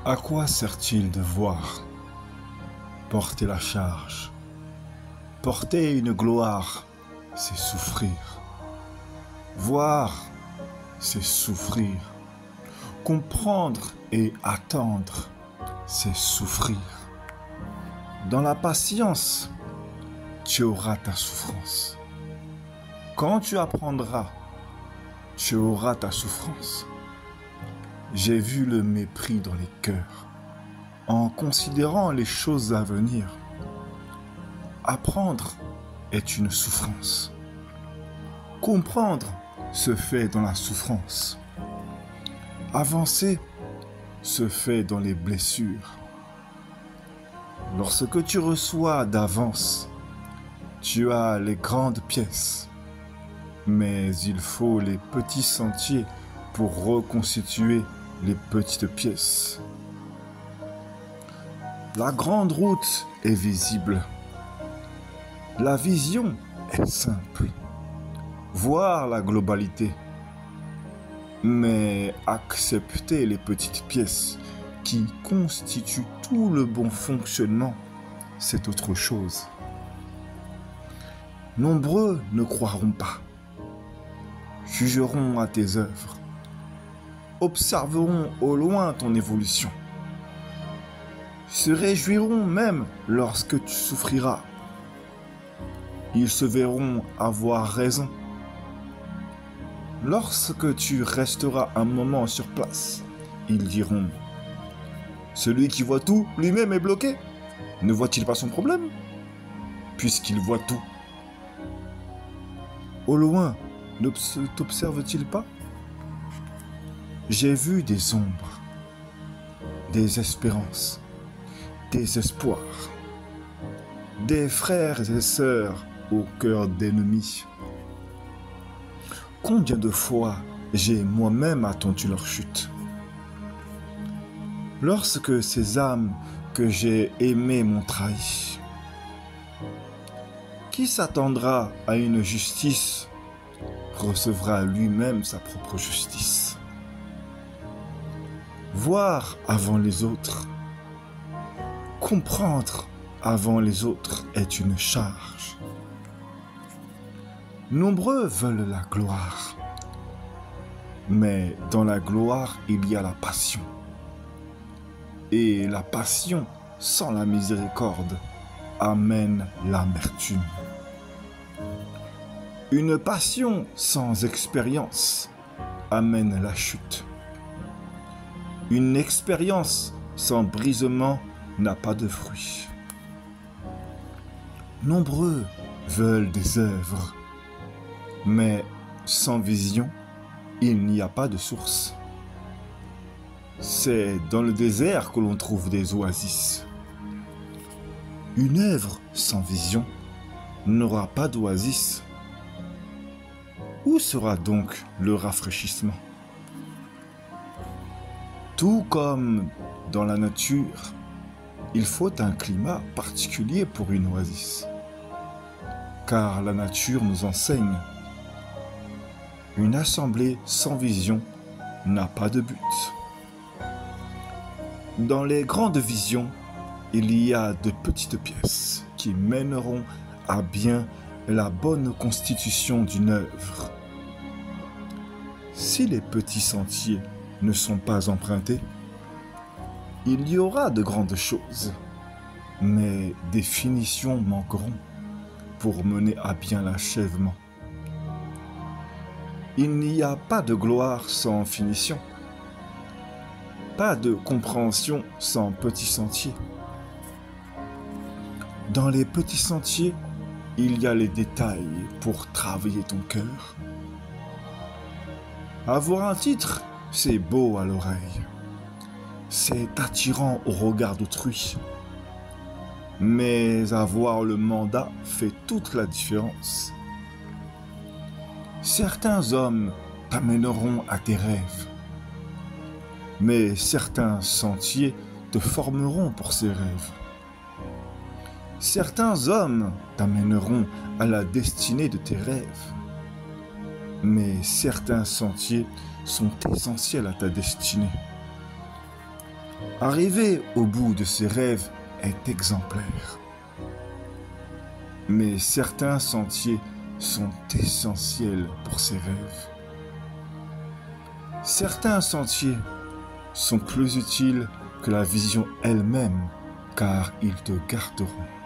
À quoi sert-il de voir? Porter la charge. Porter une gloire, c'est souffrir. Voir, c'est souffrir. Comprendre et attendre, c'est souffrir. Dans la patience, tu auras ta souffrance. Quand tu apprendras, tu auras ta souffrance. J'ai vu le mépris dans les cœurs, en considérant les choses à venir. Apprendre est une souffrance. Comprendre se fait dans la souffrance. Avancer se fait dans les blessures. Lorsque tu reçois d'avance, tu as les grandes pièces, mais il faut les petits sentiers pour reconstituer les petites pièces. La grande route est visible. La vision est simple. Voir la globalité. Mais accepter les petites pièces qui constituent tout le bon fonctionnement, c'est autre chose. Nombreux ne croiront pas, jugeront à tes œuvres, observeront au loin ton évolution, se réjouiront même lorsque tu souffriras. Ils se verront avoir raison. Lorsque tu resteras un moment sur place, ils diront « Celui qui voit tout, lui-même est bloqué. Ne voit-il pas son problème? Puisqu'il voit tout. » Au loin, ne t'observe-t-il pas? J'ai vu des ombres, des espérances, des espoirs, des frères et sœurs au cœur d'ennemis. Combien de fois j'ai moi-même attendu leur chute? Lorsque ces âmes que j'ai aimées m'ont trahi, qui s'attendra à une justice recevra lui-même sa propre justice. Voir avant les autres, comprendre avant les autres est une charge. Nombreux veulent la gloire, mais dans la gloire, il y a la passion. Et la passion, sans la miséricorde, amène l'amertume. Une passion sans expérience amène la chute. Une expérience sans brisement n'a pas de fruit. Nombreux veulent des œuvres, mais sans vision, il n'y a pas de source. C'est dans le désert que l'on trouve des oasis. Une œuvre sans vision n'aura pas d'oasis. Où sera donc le rafraîchissement? Tout comme dans la nature, il faut un climat particulier pour une oasis. Car la nature nous enseigne. Une assemblée sans vision n'a pas de but. Dans les grandes visions, il y a de petites pièces qui mèneront à bien la bonne constitution d'une œuvre. Si les petits sentiers ne sont pas empruntés, il y aura de grandes choses, mais des finitions manqueront pour mener à bien l'achèvement. Il n'y a pas de gloire sans finition, pas de compréhension sans petits sentiers. Dans les petits sentiers, il y a les détails pour travailler ton cœur. Avoir un titre, c'est beau à l'oreille. C'est attirant au regard d'autrui. Mais avoir le mandat fait toute la différence. Certains hommes t'amèneront à tes rêves, mais certains sentiers te formeront pour ces rêves. Certains hommes t'amèneront à la destinée de tes rêves, mais certains sentiers sont essentiels à ta destinée. Arriver au bout de ses rêves est exemplaire. Mais certains sentiers sont essentiels pour ses rêves. Certains sentiers sont plus utiles que la vision elle-même, car ils te garderont.